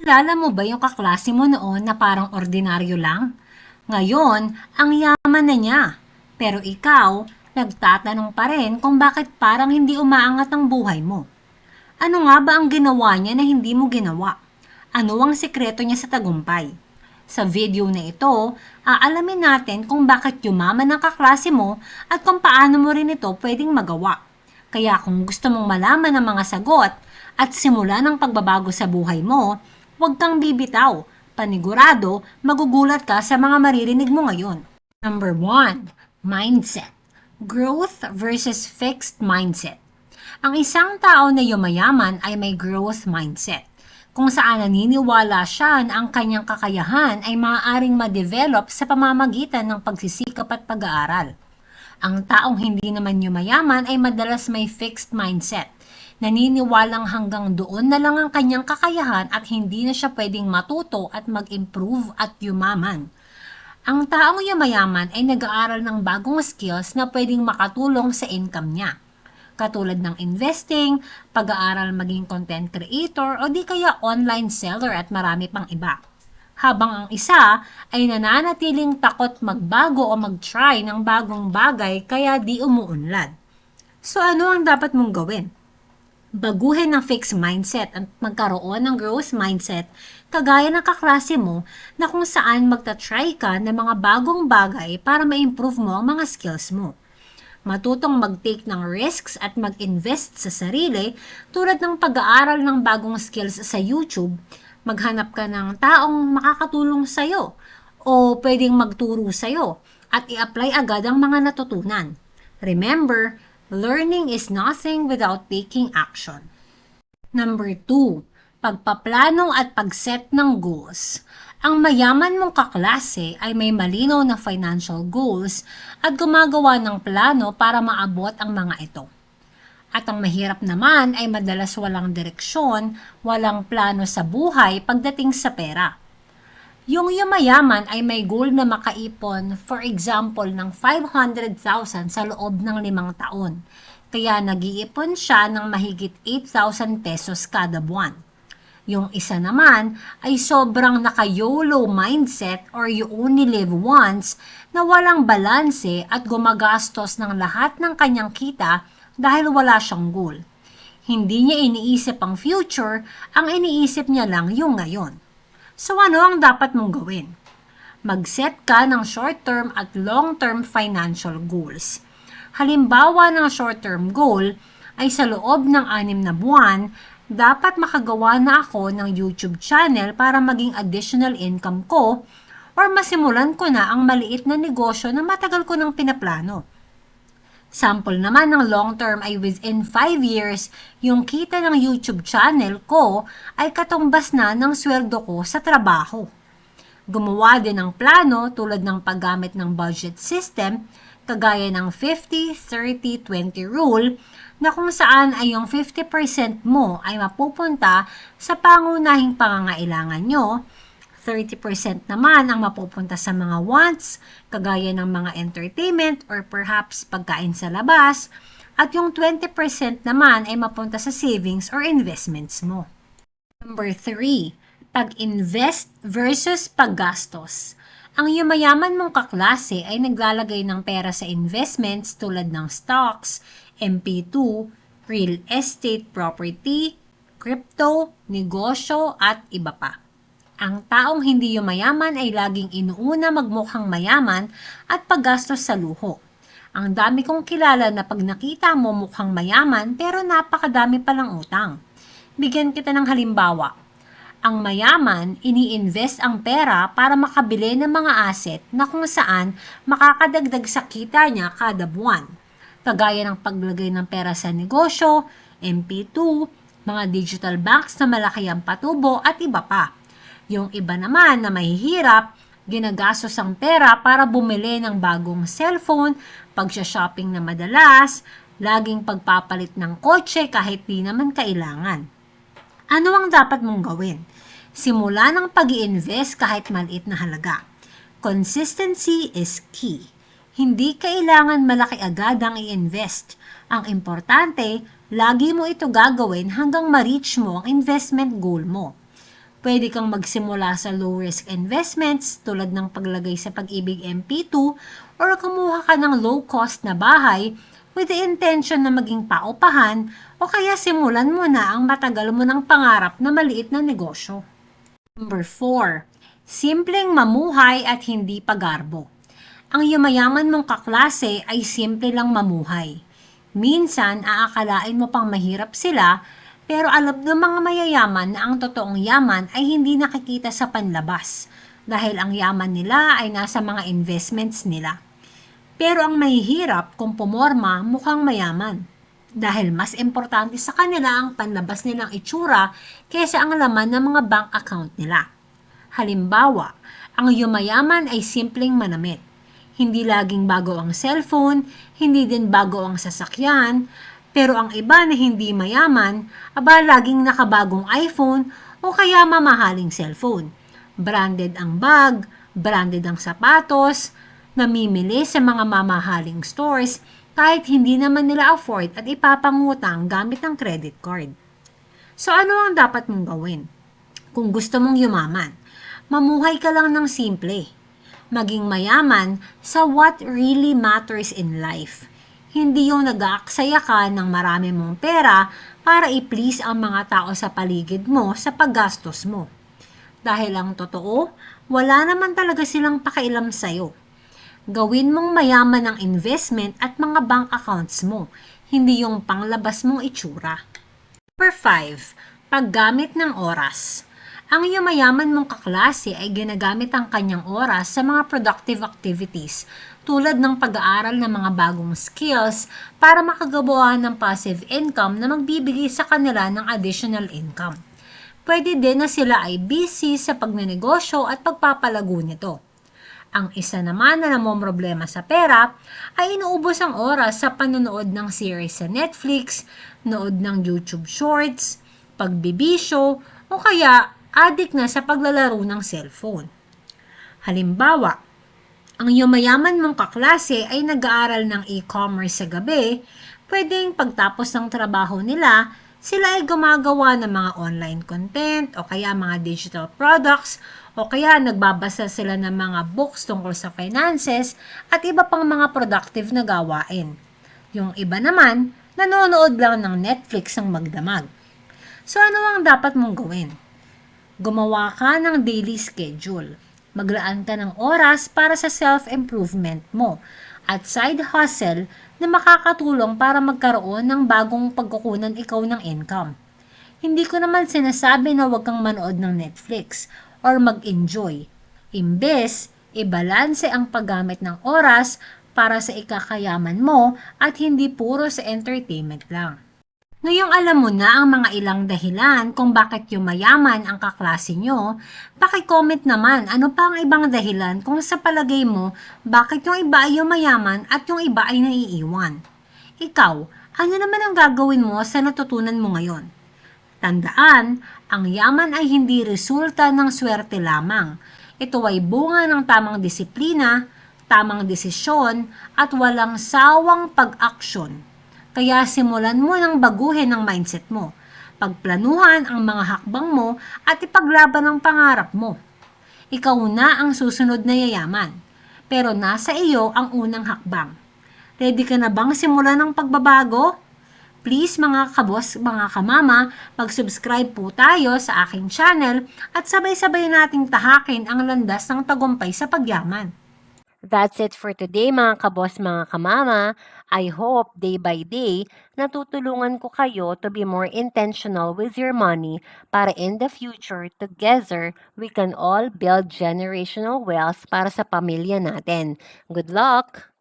Kilala mo ba yung kaklase mo noon na parang ordinaryo lang? Ngayon, ang yaman na niya. Pero ikaw, nagtatanong pa rin kung bakit parang hindi umaangat ang buhay mo. Ano nga ba ang ginawa niya na hindi mo ginawa? Ano ang sekreto niya sa tagumpay? Sa video na ito, aalamin natin kung bakit yumaman ang kaklase mo at kung paano mo rin ito pwedeng magawa. Kaya kung gusto mong malaman ang mga sagot at simula ng pagbabago sa buhay mo, huwag kang bibitaw. Panigurado, magugulat ka sa mga maririnig mo ngayon. Number 1. Mindset. Growth versus fixed mindset. Ang isang tao na yumayaman ay may growth mindset, kung saan naniniwala siya na ang kanyang kakayahan ay maaaring ma-develop sa pamamagitan ng pagsisikap at pag-aaral. Ang taong hindi naman yumayaman ay madalas may fixed mindset. Naniniwalang hanggang doon na lang ang kanyang kakayahan at hindi na siya pwedeng matuto at mag-improve at yumaman. Ang taong yumayaman ay nag-aaral ng bagong skills na pwedeng makatulong sa income niya. Katulad ng investing, pag-aaral maging content creator o di kaya online seller at marami pang iba. Habang ang isa ay nananatiling takot magbago o mag-try ng bagong bagay kaya di umuunlad. So ano ang dapat mong gawin? Baguhin ang fixed mindset at magkaroon ng growth mindset kagaya ng kaklase mo na kung saan magta-try ka ng mga bagong bagay para ma-improve mo ang mga skills mo. Matutong mag-take ng risks at mag-invest sa sarili tulad ng pag-aaral ng bagong skills sa YouTube, maghanap ka ng taong makakatulong sa'yo o pwedeng magturo sa'yo at i-apply agad ang mga natutunan. Remember, learning is nothing without taking action. Number 2. Pagpaplano at pag-set ng goals. Ang mayaman mong kaklase ay may malinaw na financial goals at gumagawa ng plano para maabot ang mga ito. At ang mahirap naman ay madalas walang direksyon, walang plano sa buhay pagdating sa pera. Yung yumayaman ay may goal na makaipon, for example, ng 500,000 sa loob ng 5 taon. Kaya nag-iipon siya ng mahigit 8,000 pesos kada buwan. Yung isa naman ay sobrang naka-YOLO mindset or you only live once na walang balanse at gumagastos ng lahat ng kanyang kita dahil wala siyang goal. Hindi niya iniisip ang future, ang iniisip niya lang yung ngayon. So ano ang dapat mong gawin? Mag-set ka ng short-term at long-term financial goals. Halimbawa ng short-term goal ay sa loob ng 6 na buwan, dapat makagawa na ako ng YouTube channel para maging additional income ko or masimulan ko na ang maliit na negosyo na matagal ko nang pinaplano. Sample naman ng long term ay within 5 years, yung kita ng YouTube channel ko ay katumbas na ng sweldo ko sa trabaho. Gumawa din ng plano tulad ng paggamit ng budget system, kagaya ng 50-30-20 rule, na kung saan ay yung 50% mo ay mapupunta sa pangunahing pangangailangan nyo, 30% naman ang mapupunta sa mga wants, kagaya ng mga entertainment or perhaps pagkain sa labas, at yung 20% naman ay mapunta sa savings or investments mo. Number 3, pag-invest versus paggastos. Ang yumayaman mong kaklase ay naglalagay ng pera sa investments tulad ng stocks, MP2, real estate property, crypto, negosyo at iba pa. Ang taong hindi yumayaman ay laging inuuna magmukhang mayaman at paggastos sa luho. Ang dami kong kilala na pag nakita mo mukhang mayaman pero napakadami palang utang. Bigyan kita ng halimbawa. Ang mayaman, ini-invest ang pera para makabili ng mga asset na kung saan makakadagdag sa kita niya kada buwan. Kagaya ng paglagay ng pera sa negosyo, MP2, mga digital banks na malaki ang patubo at iba pa. Yung iba naman na mahihirap, ginagastos ang pera para bumili ng bagong cellphone, pagsha-shopping na madalas, laging pagpapalit ng kotse kahit di naman kailangan. Ano ang dapat mong gawin? Simula ng pag-i-invest kahit maliit na halaga. Consistency is key. Hindi kailangan malaki agad ang i-invest. Ang importante, lagi mo ito gagawin hanggang ma-reach mo ang investment goal mo. Pwede kang magsimula sa low-risk investments tulad ng paglagay sa Pag-ibig MP2 or kumuha ka ng low-cost na bahay with the intention na maging paupahan o kaya simulan mo na ang matagal mo ng pangarap na maliit na negosyo. Number 4. Simpleng mamuhay at hindi pagarbo. Ang yumayaman mong kaklase ay simple lang mamuhay. Minsan, aakalain mo pang mahirap sila, pero alam ng mga mayayaman na ang totoong yaman ay hindi nakikita sa panlabas dahil ang yaman nila ay nasa mga investments nila. Pero ang mahihirap kung pumorma mukhang mayaman dahil mas importante sa kanila ang panlabas nilang itsura kaysa ang laman ng mga bank account nila. Halimbawa, ang yumayaman ay simpleng manamit. Hindi laging bago ang cellphone, hindi din bago ang sasakyan, pero ang iba na hindi mayaman, laging nakabagong iPhone o kaya mamahaling cellphone. Branded ang bag, branded ang sapatos, namimili sa mga mamahaling stores kahit hindi naman nila afford at ipapangutang gamit ang credit card. So ano ang dapat mong gawin? Kung gusto mong yumaman, mamuhay ka lang ng simple. Maging mayaman sa what really matters in life. Hindi yung nag-aaksaya ka ng marami mong pera para i-please ang mga tao sa paligid mo sa paggastos mo. Dahil ang totoo, wala naman talaga silang pakialam sa'yo. Gawin mong mayaman ang investment at mga bank accounts mo, hindi yung panglabas mong itsura. Number 5. Paggamit ng oras. Ang yumayaman mong kaklase ay ginagamit ang kanyang oras sa mga productive activities tulad ng pag-aaral ng mga bagong skills para makagawa ng passive income na magbibigay sa kanila ng additional income. Pwede din na sila ay busy sa pagnenegosyo at pagpapalago nito. Ang isa naman na namomroblema sa pera ay inuubos ang oras sa panonood ng series sa Netflix, nood ng YouTube Shorts, pagbibisyo o kaya addict na sa paglalaro ng cellphone. Halimbawa, ang yumayaman mong kaklase ay nag-aaral ng e-commerce sa gabi, pwedeng pagtapos ng trabaho nila, sila ay gumagawa ng mga online content o kaya mga digital products o kaya nagbabasa sila ng mga books tungkol sa finances at iba pang mga productive na gawain. Yung iba naman, nanonood lang ng Netflix ang magdamag. So ano ang dapat mong gawin? Gumawa ka ng daily schedule. Maglaan ka ng oras para sa self-improvement mo at side hustle na makakatulong para magkaroon ng bagong pagkukunan ikaw ng income. Hindi ko naman sinasabi na huwag kang manood ng Netflix or mag-enjoy. Imbes, ibalanse ang paggamit ng oras para sa ikakayaman mo at hindi puro sa entertainment lang. Ngayong alam mo na ang mga ilang dahilan kung bakit yumayaman ang kaklase nyo, paki-comment naman ano pa ang ibang dahilan kung sa palagay mo bakit yung iba ay yumayaman at yung iba ay naiiwan. Ikaw, ano naman ang gagawin mo sa natutunan mo ngayon? Tandaan, ang yaman ay hindi resulta ng swerte lamang. Ito ay bunga ng tamang disiplina, tamang desisyon at walang sawang pag-aksyon. Kaya simulan mo ng baguhin ang mindset mo, pagplanuhan ang mga hakbang mo at ipaglaban ang pangarap mo. Ikaw na ang susunod na yayaman, pero nasa iyo ang unang hakbang. Ready ka na bang simulan ng pagbabago? Please mga kabos, mga kamama, mag-subscribe po tayo sa aking channel at sabay-sabay nating tahakin ang landas ng tagumpay sa pagyaman. That's it for today mga kabos, mga kamama. I hope day by day natutulungan ko kayo to be more intentional with your money para in the future together we can all build generational wealth para sa pamilya natin. Good luck!